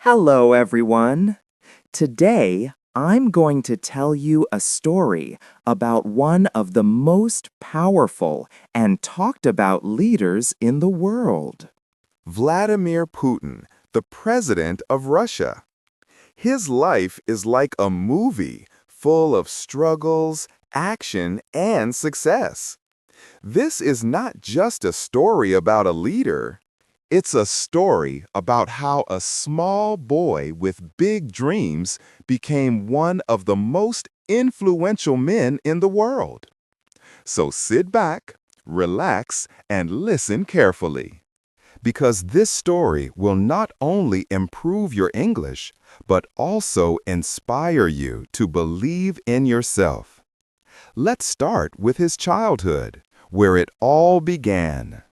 Hello, everyone. Today, I'm going to tell you a story about one of the most powerful and talked about leaders in the world. Vladimir Putin, the president of Russia. His life is like a movie full of struggles, action, and success. This is not just a story about a leader. It's a story about how a small boy with big dreams became one of the most influential men in the world. So sit back, relax, and listen carefully. Because this story will not only improve your English, but also inspire you to believe in yourself. Let's start with his childhood, where it all began.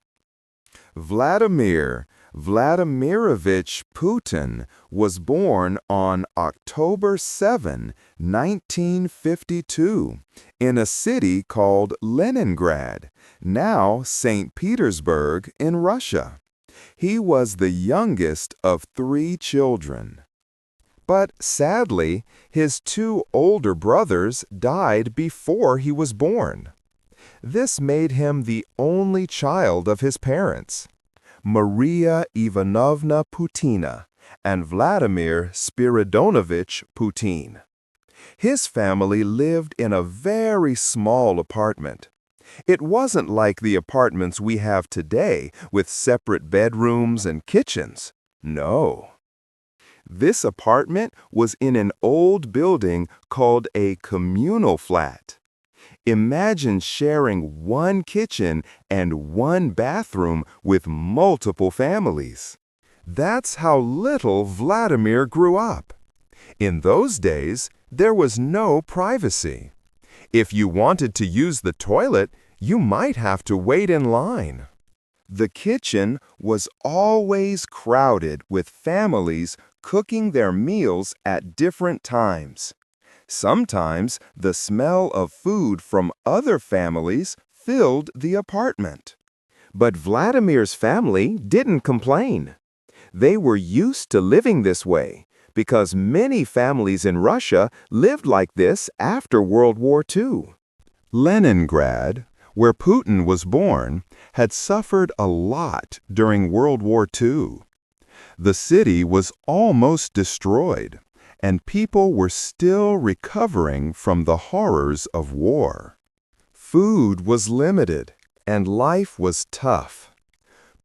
Vladimir Vladimirovich Putin was born on October 7, 1952, in a city called Leningrad, now St. Petersburg in Russia. He was the youngest of 3 children. But sadly, his 2 older brothers died before he was born. This made him the only child of his parents, Maria Ivanovna Putina and Vladimir Spiridonovich Putin. His family lived in a very small apartment. It wasn't like the apartments we have today with separate bedrooms and kitchens. No. This apartment was in an old building called a communal flat. Imagine sharing one kitchen and one bathroom with multiple families. That's how little Vladimir grew up. In those days, there was no privacy. If you wanted to use the toilet, you might have to wait in line. The kitchen was always crowded with families cooking their meals at different times. Sometimes the smell of food from other families filled the apartment. But Vladimir's family didn't complain. They were used to living this way because many families in Russia lived like this after World War II. Leningrad, where Putin was born, had suffered a lot during World War II. The city was almost destroyed, and people were still recovering from the horrors of war. Food was limited, and life was tough.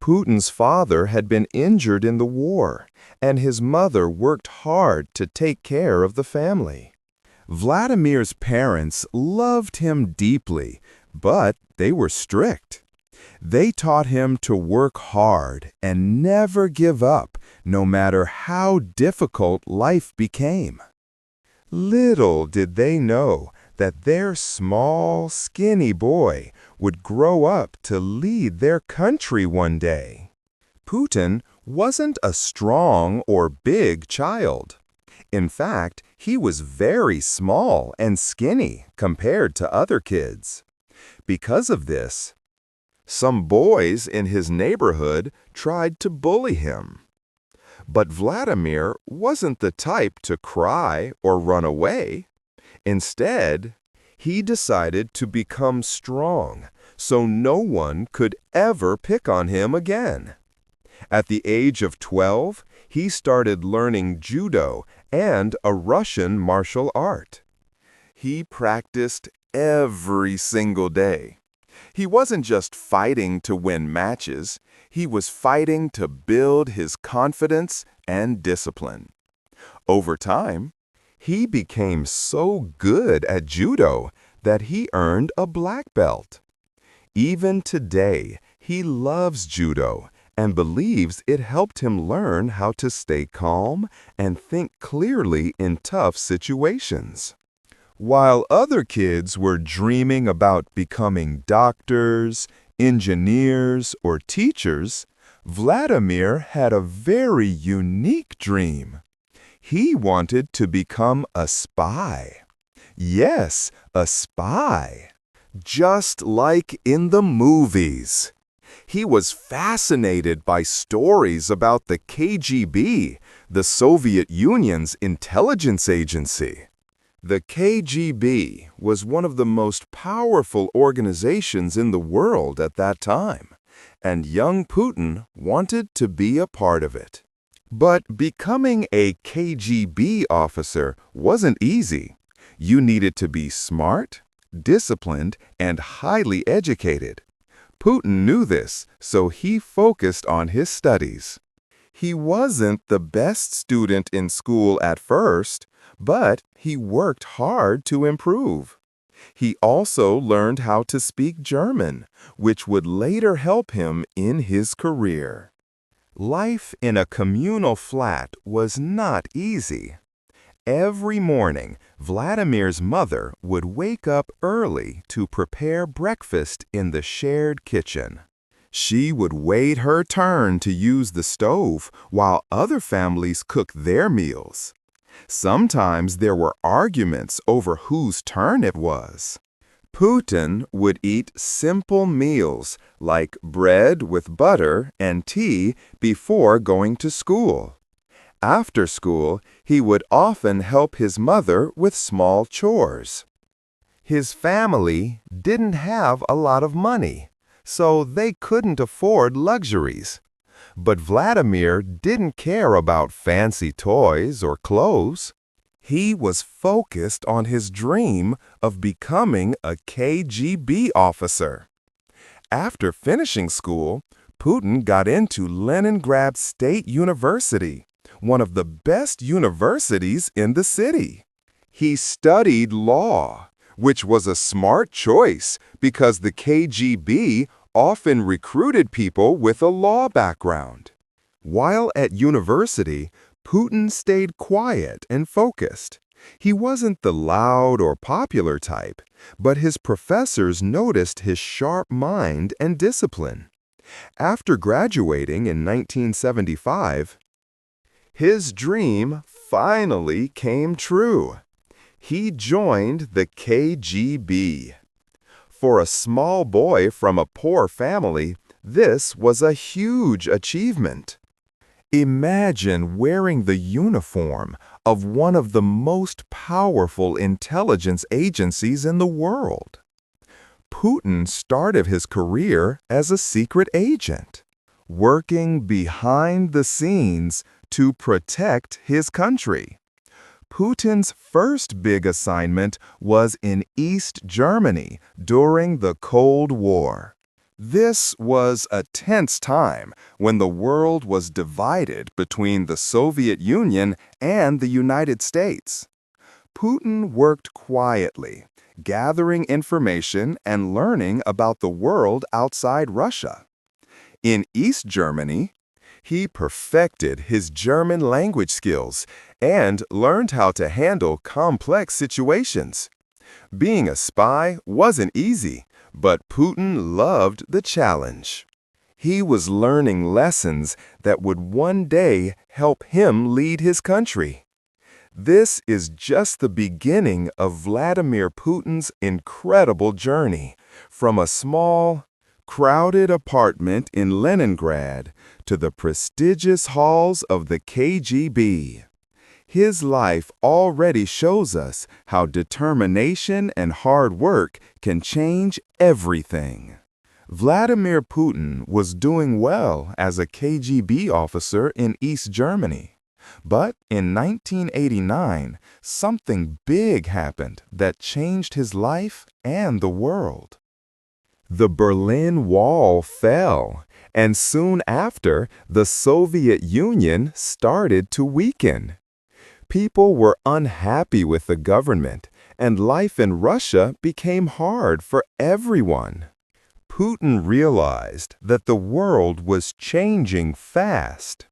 Putin's father had been injured in the war, and his mother worked hard to take care of the family. Vladimir's parents loved him deeply, but they were strict. They taught him to work hard and never give up, no matter how difficult life became. Little did they know that their small, skinny boy would grow up to lead their country one day. Putin wasn't a strong or big child. In fact, he was very small and skinny compared to other kids. Because of this, some boys in his neighborhood tried to bully him. But Vladimir wasn't the type to cry or run away. Instead, he decided to become strong so no one could ever pick on him again. At the age of 12, he started learning judo and a Russian martial art. He practiced every single day. He wasn't just fighting to win matches, he was fighting to build his confidence and discipline. Over time, he became so good at judo that he earned a black belt. Even today, he loves judo and believes it helped him learn how to stay calm and think clearly in tough situations. While other kids were dreaming about becoming doctors, engineers, or teachers, Vladimir had a very unique dream. He wanted to become a spy. Yes, a spy. Just like in the movies. He was fascinated by stories about the KGB, the Soviet Union's intelligence agency. The KGB was one of the most powerful organizations in the world at that time, and young Putin wanted to be a part of it. But becoming a KGB officer wasn't easy. You needed to be smart, disciplined, and highly educated. Putin knew this, so he focused on his studies. He wasn't the best student in school at first, but he worked hard to improve. He also learned how to speak German, which would later help him in his career. Life in a communal flat was not easy. Every morning, Vladimir's mother would wake up early to prepare breakfast in the shared kitchen. She would wait her turn to use the stove while other families cooked their meals. Sometimes there were arguments over whose turn it was. Putin would eat simple meals like bread with butter and tea before going to school. After school, he would often help his mother with small chores. His family didn't have a lot of money, so they couldn't afford luxuries. But Vladimir didn't care about fancy toys or clothes. He was focused on his dream of becoming a KGB officer. After finishing school, Putin got into Leningrad State University, one of the best universities in the city. He studied law, which was a smart choice because the KGB often recruited people with a law background. While at university, Putin stayed quiet and focused. He wasn't the loud or popular type, but his professors noticed his sharp mind and discipline. After graduating in 1975, his dream finally came true. He joined the KGB. For a small boy from a poor family, this was a huge achievement. Imagine wearing the uniform of one of the most powerful intelligence agencies in the world. Putin started his career as a secret agent, working behind the scenes to protect his country. Putin's first big assignment was in East Germany during the Cold War. This was a tense time when the world was divided between the Soviet Union and the United States. Putin worked quietly, gathering information and learning about the world outside Russia. In East Germany, he perfected his German language skills and learned how to handle complex situations. Being a spy wasn't easy, but Putin loved the challenge. He was learning lessons that would one day help him lead his country. This is just the beginning of Vladimir Putin's incredible journey, from a small, crowded apartment in Leningrad to the prestigious halls of the KGB. His life already shows us how determination and hard work can change everything. Vladimir Putin was doing well as a KGB officer in East Germany. But in 1989, something big happened that changed his life and the world. The Berlin Wall fell, and soon after, the Soviet Union started to weaken. People were unhappy with the government, and life in Russia became hard for everyone. Putin realized that the world was changing fast.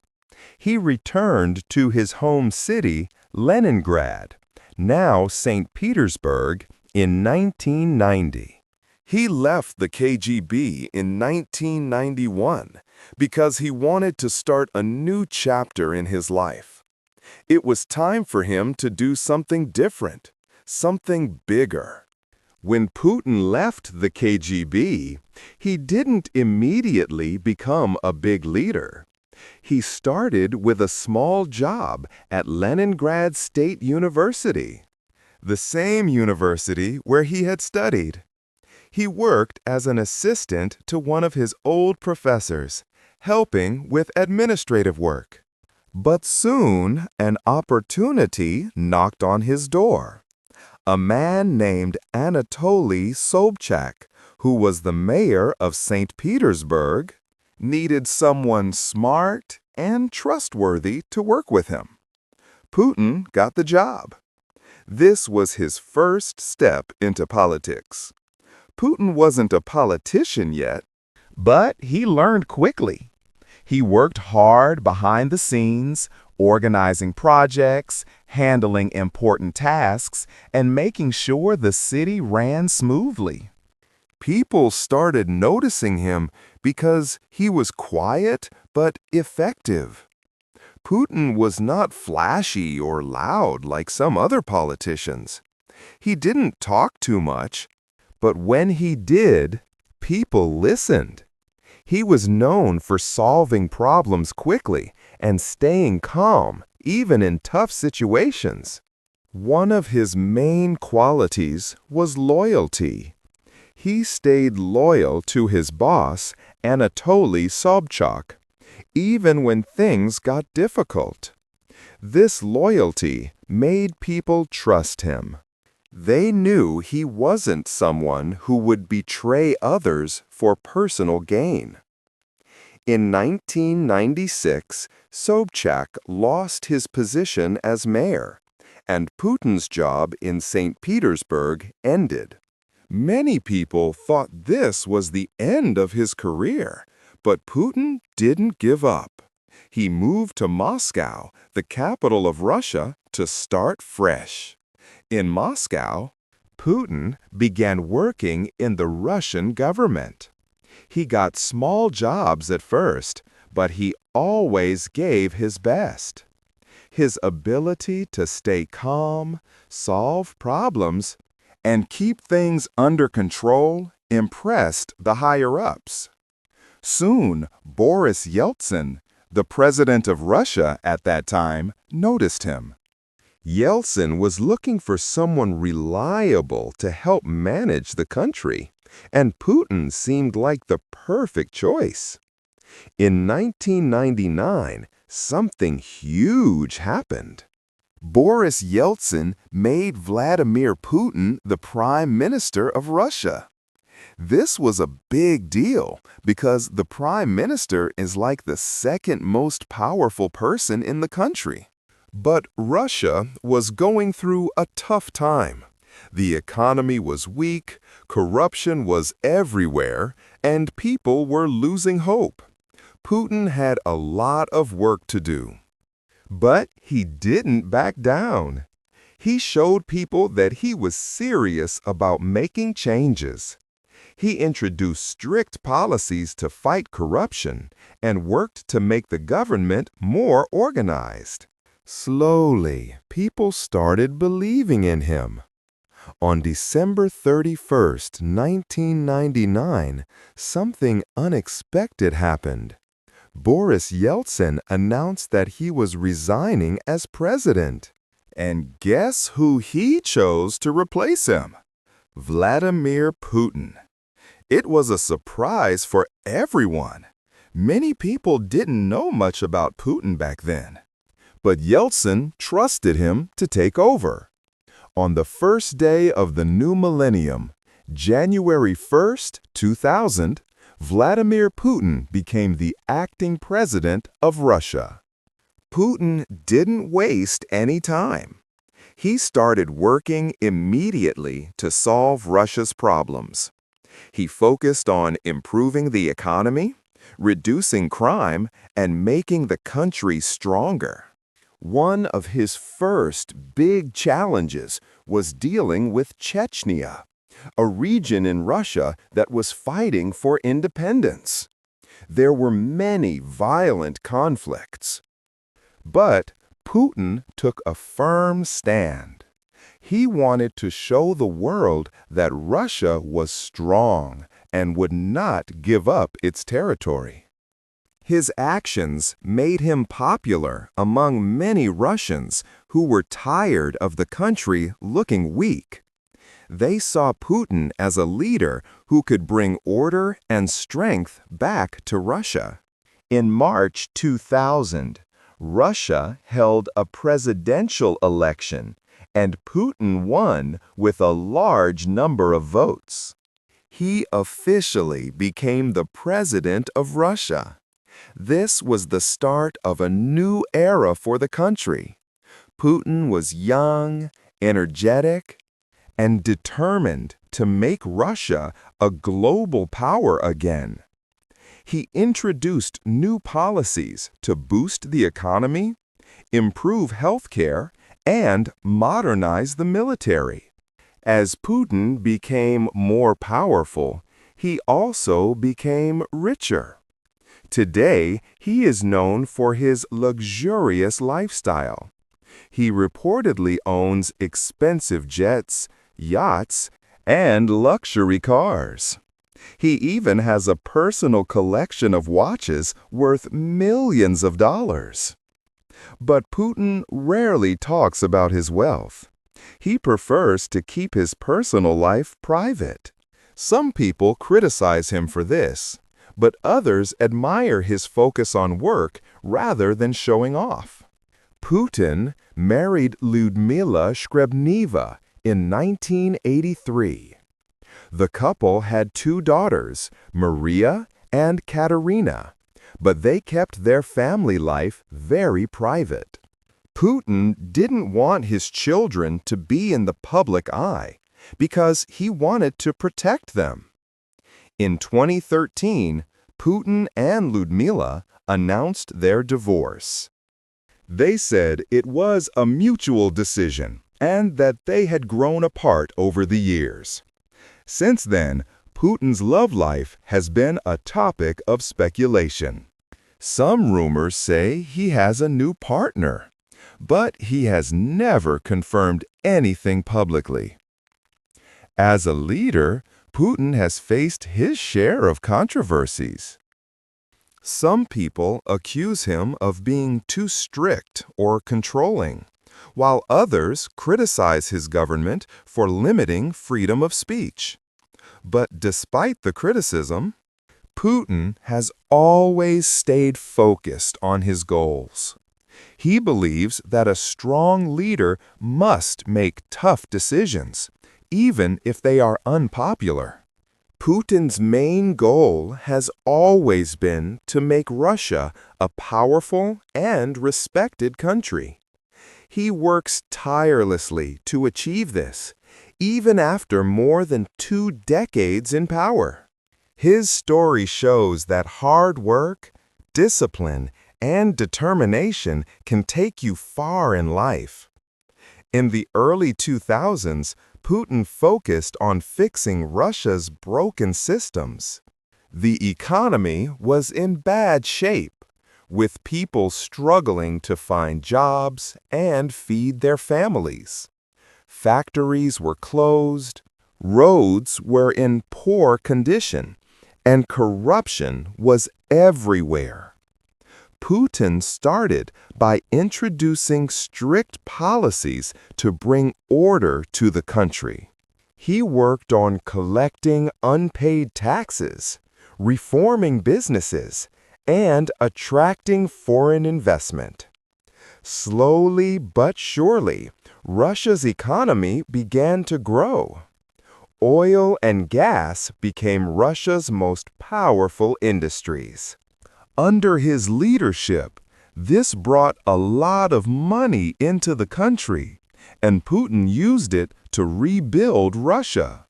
He returned to his home city, Leningrad, now St. Petersburg, in 1990. He left the KGB in 1991 because he wanted to start a new chapter in his life. It was time for him to do something different, something bigger. When Putin left the KGB, he didn't immediately become a big leader. He started with a small job at Leningrad State University, the same university where he had studied. He worked as an assistant to one of his old professors, helping with administrative work. But soon, an opportunity knocked on his door. A man named Anatoly Sobchak, who was the mayor of St. Petersburg, needed someone smart and trustworthy to work with him. Putin got the job. This was his first step into politics. Putin wasn't a politician yet, but he learned quickly. He worked hard behind the scenes, organizing projects, handling important tasks, and making sure the city ran smoothly. People started noticing him because he was quiet but effective. Putin was not flashy or loud like some other politicians. He didn't talk too much, but when he did, people listened. He was known for solving problems quickly and staying calm, even in tough situations. One of his main qualities was loyalty. He stayed loyal to his boss, Anatoly Sobchak, even when things got difficult. This loyalty made people trust him. They knew he wasn't someone who would betray others for personal gain. In 1996, Sobchak lost his position as mayor, and Putin's job in St. Petersburg ended. Many people thought this was the end of his career, but Putin didn't give up. He moved to Moscow, the capital of Russia, to start fresh. In Moscow, Putin began working in the Russian government. He got small jobs at first, but he always gave his best. His ability to stay calm, solve problems, and keep things under control impressed the higher-ups. Soon, Boris Yeltsin, the president of Russia at that time, noticed him. Yeltsin was looking for someone reliable to help manage the country, and Putin seemed like the perfect choice. In 1999, something huge happened. Boris Yeltsin made Vladimir Putin the Prime Minister of Russia. This was a big deal because the Prime Minister is like the second most powerful person in the country. But Russia was going through a tough time. The economy was weak, corruption was everywhere, and people were losing hope. Putin had a lot of work to do. But he didn't back down. He showed people that he was serious about making changes. He introduced strict policies to fight corruption and worked to make the government more organized. Slowly, people started believing in him. On December 31st, 1999, something unexpected happened. Boris Yeltsin announced that he was resigning as president. And guess who he chose to replace him? Vladimir Putin. It was a surprise for everyone. Many people didn't know much about Putin back then. But Yeltsin trusted him to take over. On the first day of the new millennium, January 1st, 2000, Vladimir Putin became the acting president of Russia. Putin didn't waste any time. He started working immediately to solve Russia's problems. He focused on improving the economy, reducing crime, and making the country stronger. One of his first big challenges was dealing with Chechnya, a region in Russia that was fighting for independence. There were many violent conflicts. But Putin took a firm stand. He wanted to show the world that Russia was strong and would not give up its territory. His actions made him popular among many Russians who were tired of the country looking weak. They saw Putin as a leader who could bring order and strength back to Russia. In March 2000, Russia held a presidential election, and Putin won with a large number of votes. He officially became the president of Russia. This was the start of a new era for the country. Putin was young, energetic, and determined to make Russia a global power again. He introduced new policies to boost the economy, improve healthcare, and modernize the military. As Putin became more powerful, he also became richer. Today, he is known for his luxurious lifestyle. He reportedly owns expensive jets, yachts, and luxury cars. He even has a personal collection of watches worth millions of dollars. But Putin rarely talks about his wealth. He prefers to keep his personal life private. Some people criticize him for this, but others admire his focus on work rather than showing off. Putin married Lyudmila Shkrebneva in 1983. The couple had two daughters, Maria and Katerina, but they kept their family life very private. Putin didn't want his children to be in the public eye because he wanted to protect them. In 2013, Putin and Lyudmila announced their divorce. They said it was a mutual decision and that they had grown apart over the years. Since then, Putin's love life has been a topic of speculation. Some rumors say he has a new partner, but he has never confirmed anything publicly. As a leader, Putin has faced his share of controversies. Some people accuse him of being too strict or controlling, while others criticize his government for limiting freedom of speech. But despite the criticism, Putin has always stayed focused on his goals. He believes that a strong leader must make tough decisions, even if they are unpopular. Putin's main goal has always been to make Russia a powerful and respected country. He works tirelessly to achieve this, even after more than 2 decades in power. His story shows that hard work, discipline, and determination can take you far in life. In the early 2000s, Putin focused on fixing Russia's broken systems. The economy was in bad shape, with people struggling to find jobs and feed their families. Factories were closed, roads were in poor condition, and corruption was everywhere. Putin started by introducing strict policies to bring order to the country. He worked on collecting unpaid taxes, reforming businesses, and attracting foreign investment. Slowly but surely, Russia's economy began to grow. Oil and gas became Russia's most powerful industries. Under his leadership, this brought a lot of money into the country, and Putin used it to rebuild Russia.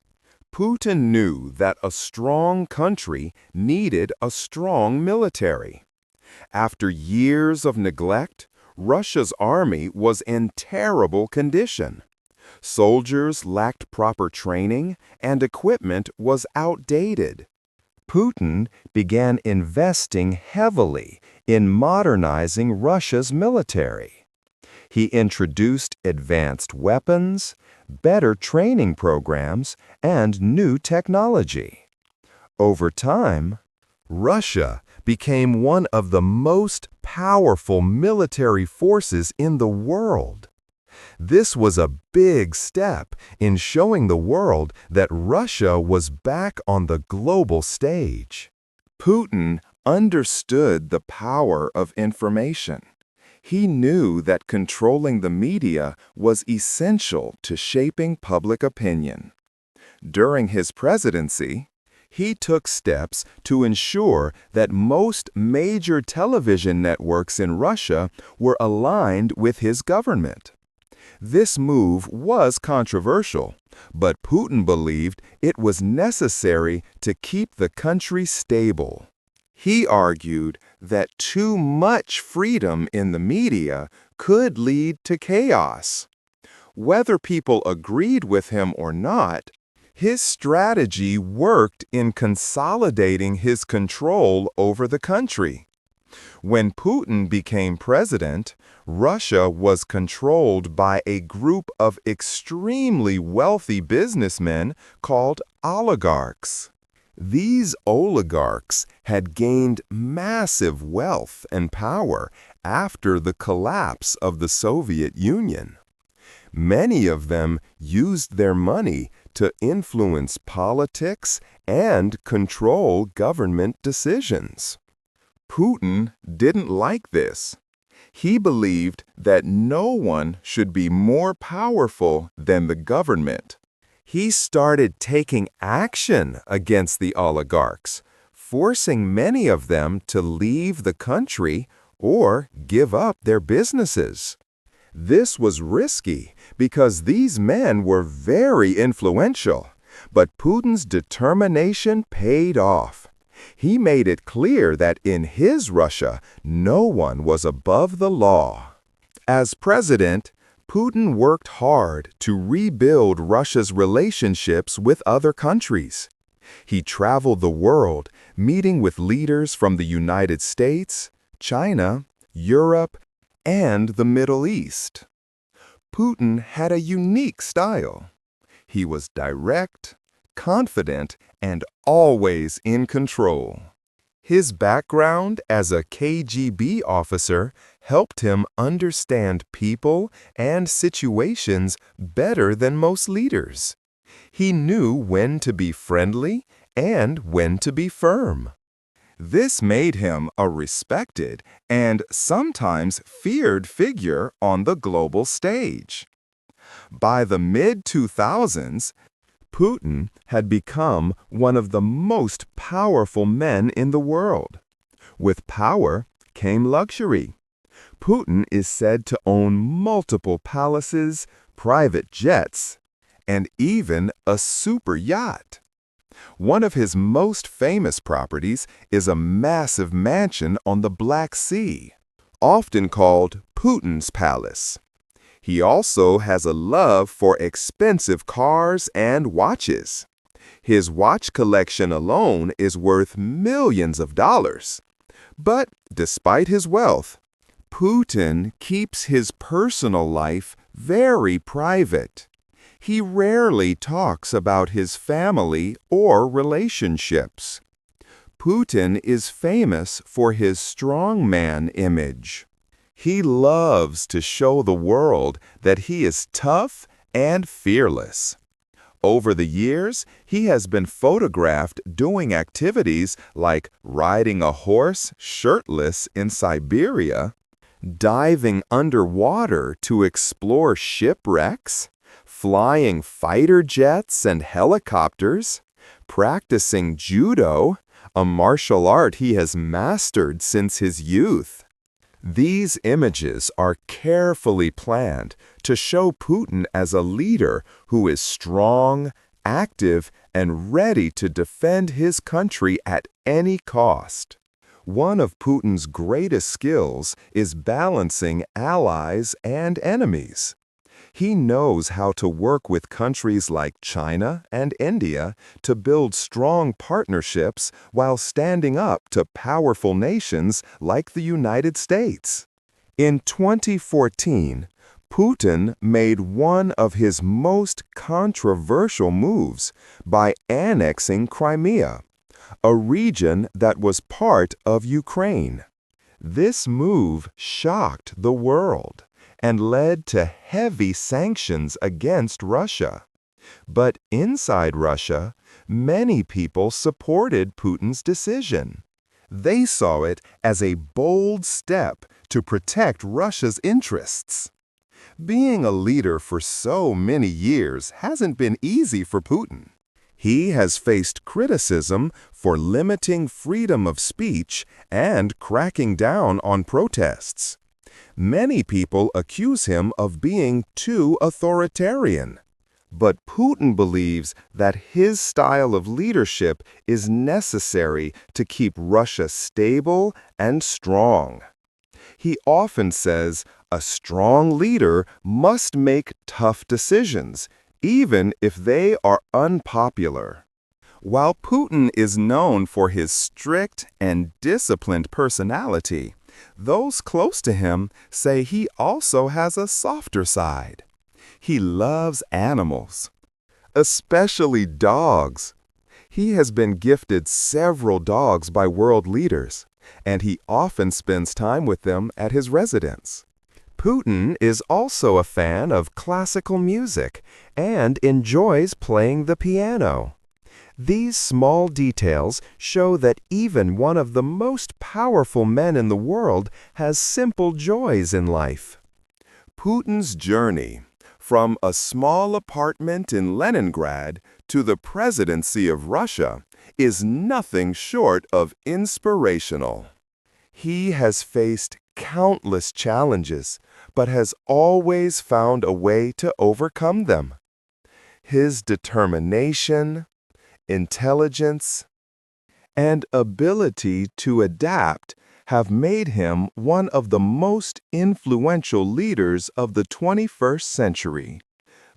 Putin knew that a strong country needed a strong military. After years of neglect, Russia's army was in terrible condition. Soldiers lacked proper training, and equipment was outdated. Putin began investing heavily in modernizing Russia's military. He introduced advanced weapons, better training programs, and new technology. Over time, Russia became one of the most powerful military forces in the world. This was a big step in showing the world that Russia was back on the global stage. Putin understood the power of information. He knew that controlling the media was essential to shaping public opinion. During his presidency, he took steps to ensure that most major television networks in Russia were aligned with his government. This move was controversial, but Putin believed it was necessary to keep the country stable. He argued that too much freedom in the media could lead to chaos. Whether people agreed with him or not, his strategy worked in consolidating his control over the country. When Putin became president, Russia was controlled by a group of extremely wealthy businessmen called oligarchs. These oligarchs had gained massive wealth and power after the collapse of the Soviet Union. Many of them used their money to influence politics and control government decisions. Putin didn't like this. He believed that no one should be more powerful than the government. He started taking action against the oligarchs, forcing many of them to leave the country or give up their businesses. This was risky because these men were very influential, but Putin's determination paid off. He made it clear that in his Russia, no one was above the law. As president, Putin worked hard to rebuild Russia's relationships with other countries. He traveled the world, meeting with leaders from the United States, China, Europe, and the Middle East. Putin had a unique style. He was direct, confident, and always in control. His background as a KGB officer helped him understand people and situations better than most leaders. He knew when to be friendly and when to be firm. This made him a respected and sometimes feared figure on the global stage. By the mid-2000s, Putin had become one of the most powerful men in the world. With power came luxury. Putin is said to own multiple palaces, private jets, and even a super yacht. One of his most famous properties is a massive mansion on the Black Sea, often called Putin's Palace. He also has a love for expensive cars and watches. His watch collection alone is worth millions of dollars. But despite his wealth, Putin keeps his personal life very private. He rarely talks about his family or relationships. Putin is famous for his strongman image. He loves to show the world that he is tough and fearless. Over the years, he has been photographed doing activities like riding a horse shirtless in Siberia, diving underwater to explore shipwrecks, flying fighter jets and helicopters, practicing judo, a martial art he has mastered since his youth. These images are carefully planned to show Putin as a leader who is strong, active, and ready to defend his country at any cost. One of Putin's greatest skills is balancing allies and enemies. He knows how to work with countries like China and India to build strong partnerships while standing up to powerful nations like the United States. In 2014, Putin made one of his most controversial moves by annexing Crimea, a region that was part of Ukraine. This move shocked the world and led to heavy sanctions against Russia. But inside Russia, many people supported Putin's decision. They saw it as a bold step to protect Russia's interests. Being a leader for so many years hasn't been easy for Putin. He has faced criticism for limiting freedom of speech and cracking down on protests. Many people accuse him of being too authoritarian. But Putin believes that his style of leadership is necessary to keep Russia stable and strong. He often says a strong leader must make tough decisions, even if they are unpopular. While Putin is known for his strict and disciplined personality, those close to him say he also has a softer side. He loves animals, especially dogs. He has been gifted several dogs by world leaders, and he often spends time with them at his residence. Putin is also a fan of classical music and enjoys playing the piano. These small details show that even one of the most powerful men in the world has simple joys in life. Putin's journey from a small apartment in Leningrad to the presidency of Russia is nothing short of inspirational. He has faced countless challenges, but has always found a way to overcome them. His determination, intelligence, and ability to adapt have made him one of the most influential leaders of the 21st century.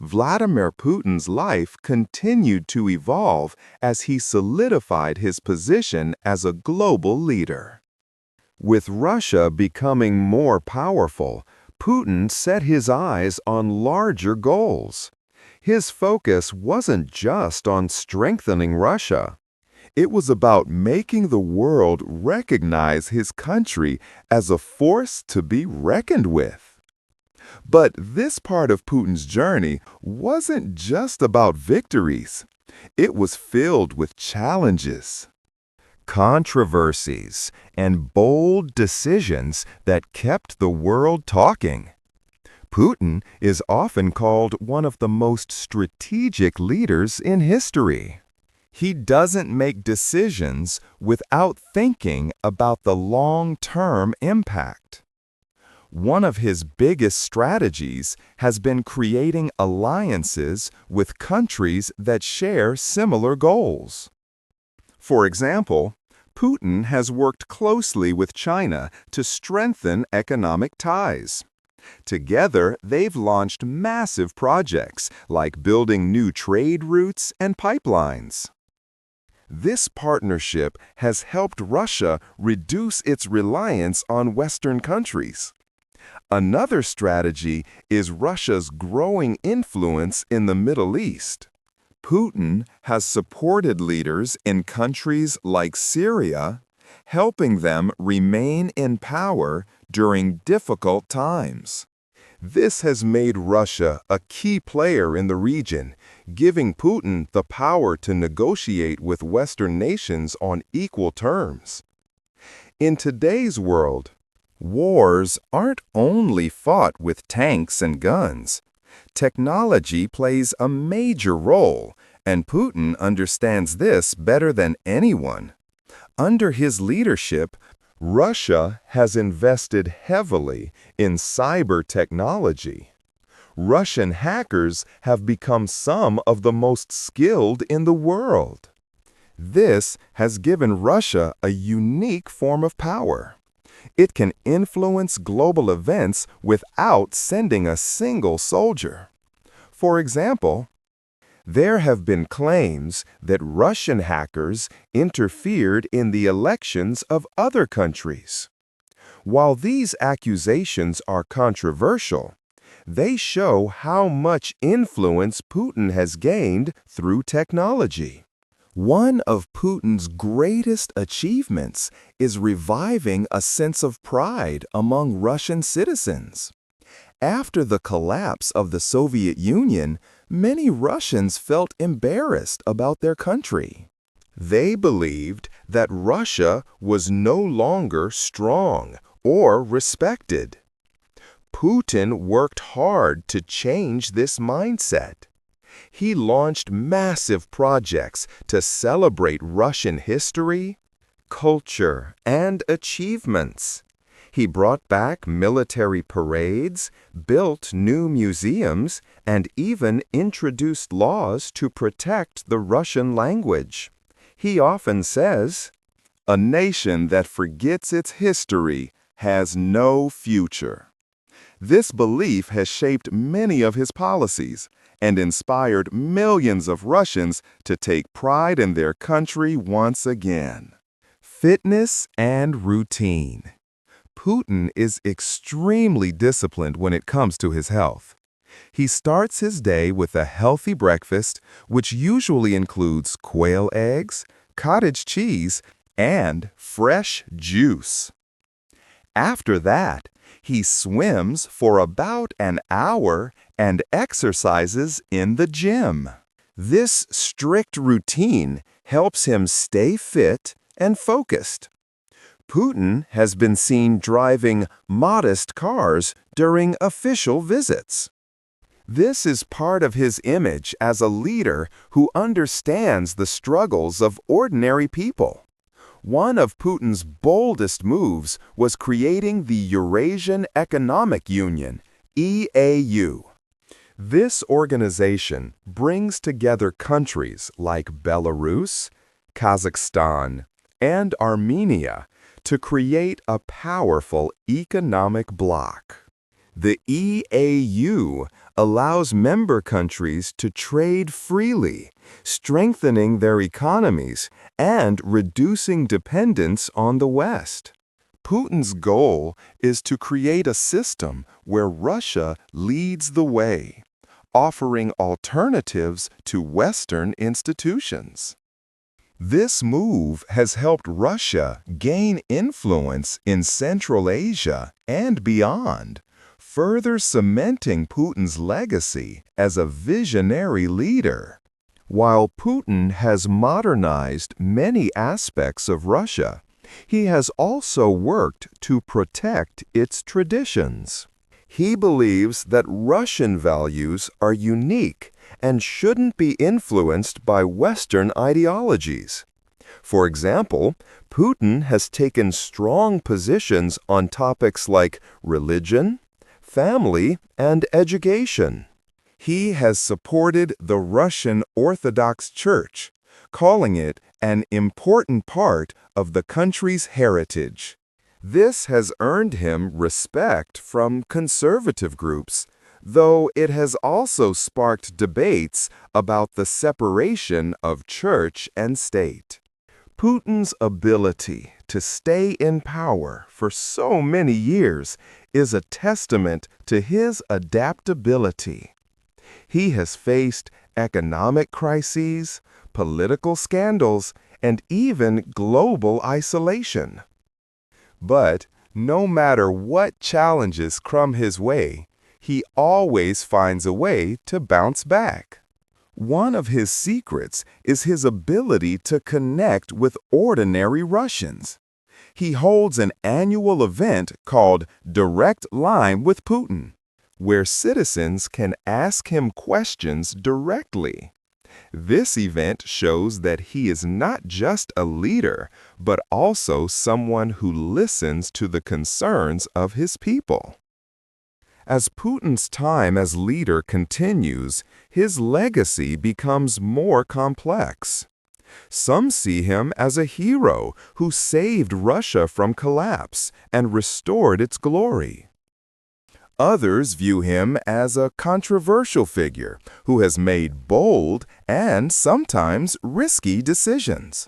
Vladimir Putin's life continued to evolve as he solidified his position as a global leader. With Russia becoming more powerful, Putin set his eyes on larger goals. His focus wasn't just on strengthening Russia. It was about making the world recognize his country as a force to be reckoned with. But this part of Putin's journey wasn't just about victories. It was filled with challenges, controversies, and bold decisions that kept the world talking. Putin is often called one of the most strategic leaders in history. He doesn't make decisions without thinking about the long-term impact. One of his biggest strategies has been creating alliances with countries that share similar goals. For example, Putin has worked closely with China to strengthen economic ties. Together, they've launched massive projects like building new trade routes and pipelines. This partnership has helped Russia reduce its reliance on Western countries. Another strategy is Russia's growing influence in the Middle East. Putin has supported leaders in countries like Syria, helping them remain in power during difficult times. This has made Russia a key player in the region, giving Putin the power to negotiate with Western nations on equal terms. In today's world, wars aren't only fought with tanks and guns. Technology plays a major role, and Putin understands this better than anyone. Under his leadership, Russia has invested heavily in cyber technology. Russian hackers have become some of the most skilled in the world. This has given Russia a unique form of power. It can influence global events without sending a single soldier. For example, there have been claims that Russian hackers interfered in the elections of other countries. While these accusations are controversial, they show how much influence Putin has gained through technology. One of Putin's greatest achievements is reviving a sense of pride among Russian citizens. After the collapse of the Soviet Union, many Russians felt embarrassed about their country. They believed that Russia was no longer strong or respected. Putin worked hard to change this mindset. He launched massive projects to celebrate Russian history, culture, and achievements. He brought back military parades, built new museums, and even introduced laws to protect the Russian language. He often says, "A nation that forgets its history has no future." This belief has shaped many of his policies and inspired millions of Russians to take pride in their country once again. Fitness and routine. Putin is extremely disciplined when it comes to his health. He starts his day with a healthy breakfast, which usually includes quail eggs, cottage cheese, and fresh juice. After that, he swims for about an hour and exercises in the gym. This strict routine helps him stay fit and focused. Putin has been seen driving modest cars during official visits. This is part of his image as a leader who understands the struggles of ordinary people. One of Putin's boldest moves was creating the Eurasian Economic Union, EAU. This organization brings together countries like Belarus, Kazakhstan, and Armenia to create a powerful economic bloc. The EAU allows member countries to trade freely, strengthening their economies and reducing dependence on the West. Putin's goal is to create a system where Russia leads the way, offering alternatives to Western institutions. This move has helped Russia gain influence in Central Asia and beyond, further cementing Putin's legacy as a visionary leader. While Putin has modernized many aspects of Russia, he has also worked to protect its traditions. He believes that Russian values are unique and shouldn't be influenced by Western ideologies. For example, Putin has taken strong positions on topics like religion, family, and education. He has supported the Russian Orthodox Church, calling it an important part of the country's heritage. This has earned him respect from conservative groups, though it has also sparked debates about the separation of church and state. Putin's ability to stay in power for so many years is a testament to his adaptability. He has faced economic crises, political scandals, and even global isolation. But no matter what challenges come his way, he always finds a way to bounce back. One of his secrets is his ability to connect with ordinary Russians. He holds an annual event called Direct Line with Putin, where citizens can ask him questions directly. This event shows that he is not just a leader, but also someone who listens to the concerns of his people. As Putin's time as leader continues, his legacy becomes more complex. Some see him as a hero who saved Russia from collapse and restored its glory. Others view him as a controversial figure who has made bold and sometimes risky decisions.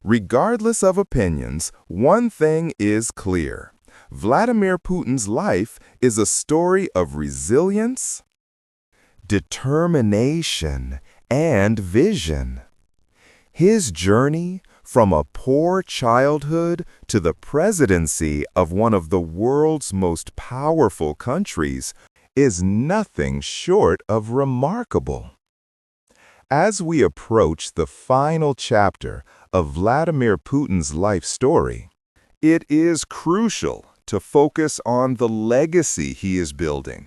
Regardless of opinions, one thing is clear. Vladimir Putin's life is a story of resilience, determination, and vision. His journey from a poor childhood to the presidency of one of the world's most powerful countries is nothing short of remarkable. As we approach the final chapter of Vladimir Putin's life story, it is crucial to focus on the legacy he is building,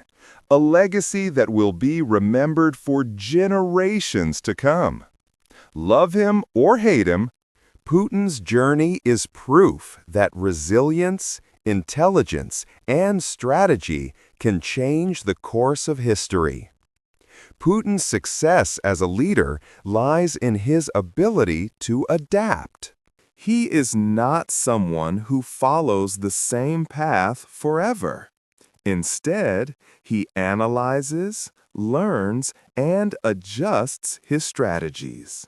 a legacy that will be remembered for generations to come. Love him or hate him, Putin's journey is proof that resilience, intelligence, and strategy can change the course of history. Putin's success as a leader lies in his ability to adapt. He is not someone who follows the same path forever. Instead, he analyzes, learns, and adjusts his strategies.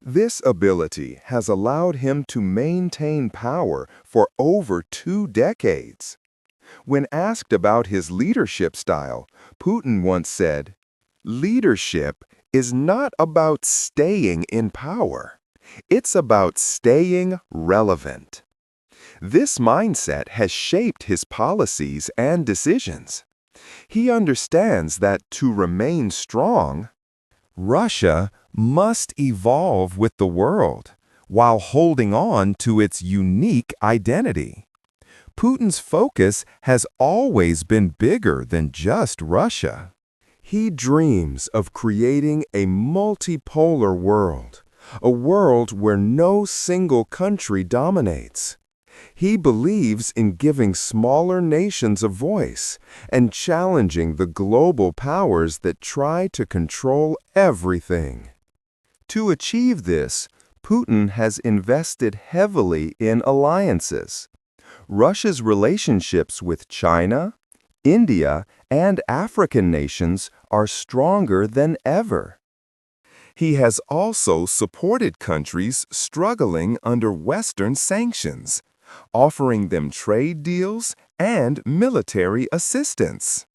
This ability has allowed him to maintain power for over 2 decades. When asked about his leadership style, Putin once said, "Leadership is not about staying in power. It's about staying relevant." This mindset has shaped his policies and decisions. He understands that to remain strong, Russia must evolve with the world while holding on to its unique identity. Putin's focus has always been bigger than just Russia. He dreams of creating a multipolar world, a world where no single country dominates. He believes in giving smaller nations a voice and challenging the global powers that try to control everything. To achieve this, Putin has invested heavily in alliances. Russia's relationships with China, India, and African nations are stronger than ever. He has also supported countries struggling under Western sanctions, offering them trade deals and military assistance.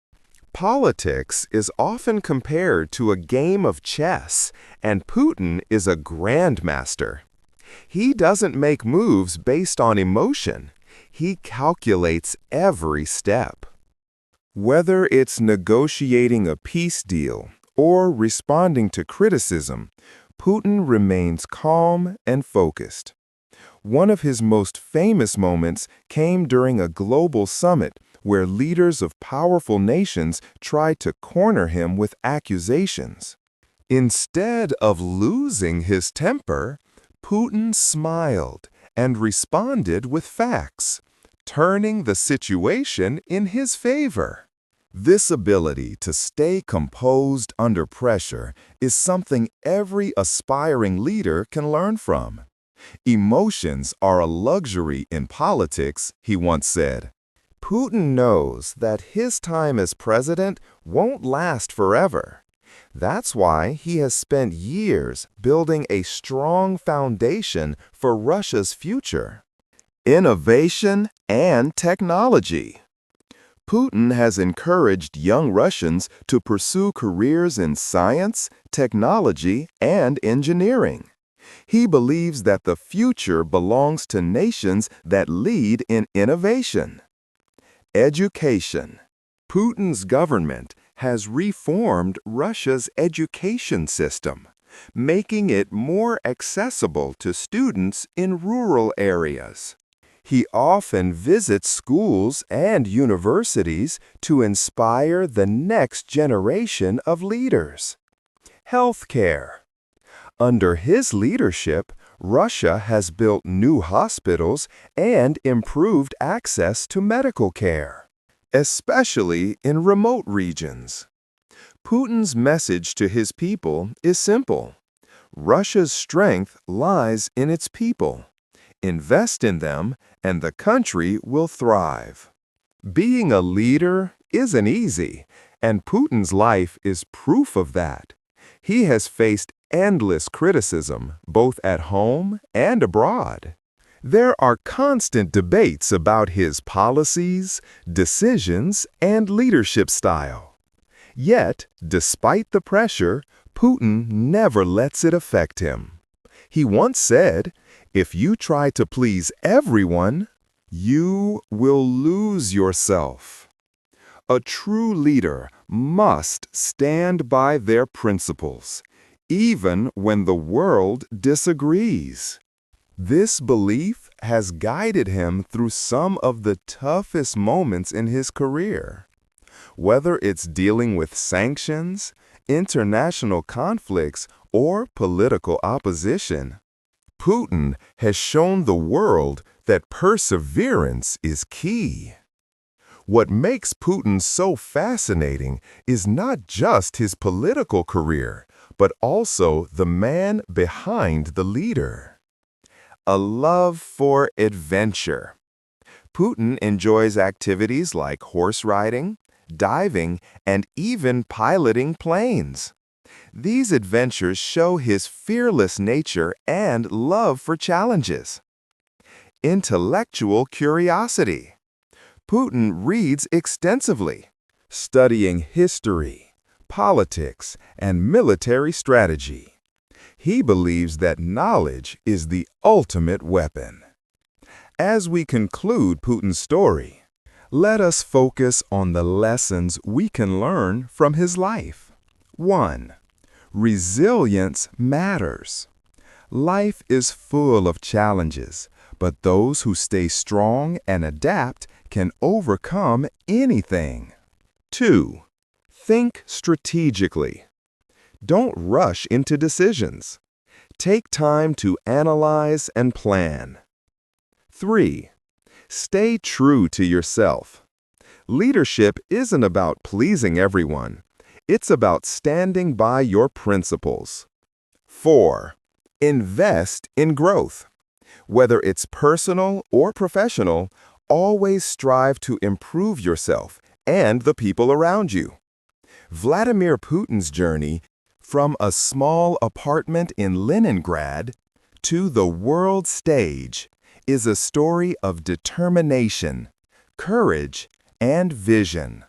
Politics is often compared to a game of chess, and Putin is a grandmaster. He doesn't make moves based on emotion. He calculates every step. Whether it's negotiating a peace deal or responding to criticism, Putin remains calm and focused. One of his most famous moments came during a global summit where leaders of powerful nations tried to corner him with accusations. Instead of losing his temper, Putin smiled and responded with facts, turning the situation in his favor. This ability to stay composed under pressure is something every aspiring leader can learn from. "Emotions are a luxury in politics," he once said. Putin knows that his time as president won't last forever. That's why he has spent years building a strong foundation for Russia's future. Innovation and technology. Putin has encouraged young Russians to pursue careers in science, technology, and engineering. He believes that the future belongs to nations that lead in innovation. Education. Putin's government has reformed Russia's education system, making it more accessible to students in rural areas. He often visits schools and universities to inspire the next generation of leaders. Healthcare. Under his leadership, Russia has built new hospitals and improved access to medical care, especially in remote regions. Putin's message to his people is simple. Russia's strength lies in its people. Invest in them, and the country will thrive. Being a leader isn't easy, and Putin's life is proof of that. He has faced endless criticism, both at home and abroad. There are constant debates about his policies, decisions, and leadership style. Yet, despite the pressure, Putin never lets it affect him. He once said, "If you try to please everyone, you will lose yourself." A true leader must stand by their principles, even when the world disagrees. This belief has guided him through some of the toughest moments in his career. Whether it's dealing with sanctions, international conflicts, or political opposition, Putin has shown the world that perseverance is key. What makes Putin so fascinating is not just his political career, but also the man behind the leader. A love for adventure. Putin enjoys activities like horse riding, diving, and even piloting planes. These adventures show his fearless nature and love for challenges. Intellectual curiosity. Putin reads extensively, studying history, politics, and military strategy. He believes that knowledge is the ultimate weapon. As we conclude Putin's story, let us focus on the lessons we can learn from his life. 1. Resilience matters. Life is full of challenges, but those who stay strong and adapt can overcome anything. 2. Think strategically. Don't rush into decisions. Take time to analyze and plan. 3. Stay true to yourself. Leadership isn't about pleasing everyone. It's about standing by your principles. 4. Invest in growth. Whether it's personal or professional, always strive to improve yourself and the people around you. Vladimir Putin's journey from a small apartment in Leningrad to the world stage is a story of determination, courage, and vision.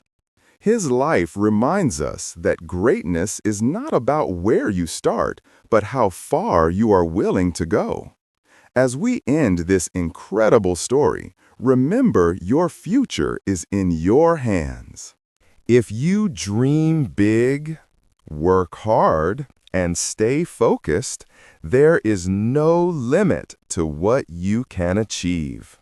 His life reminds us that greatness is not about where you start, but how far you are willing to go. As we end this incredible story, remember your future is in your hands. If you dream big, work hard, and stay focused, there is no limit to what you can achieve.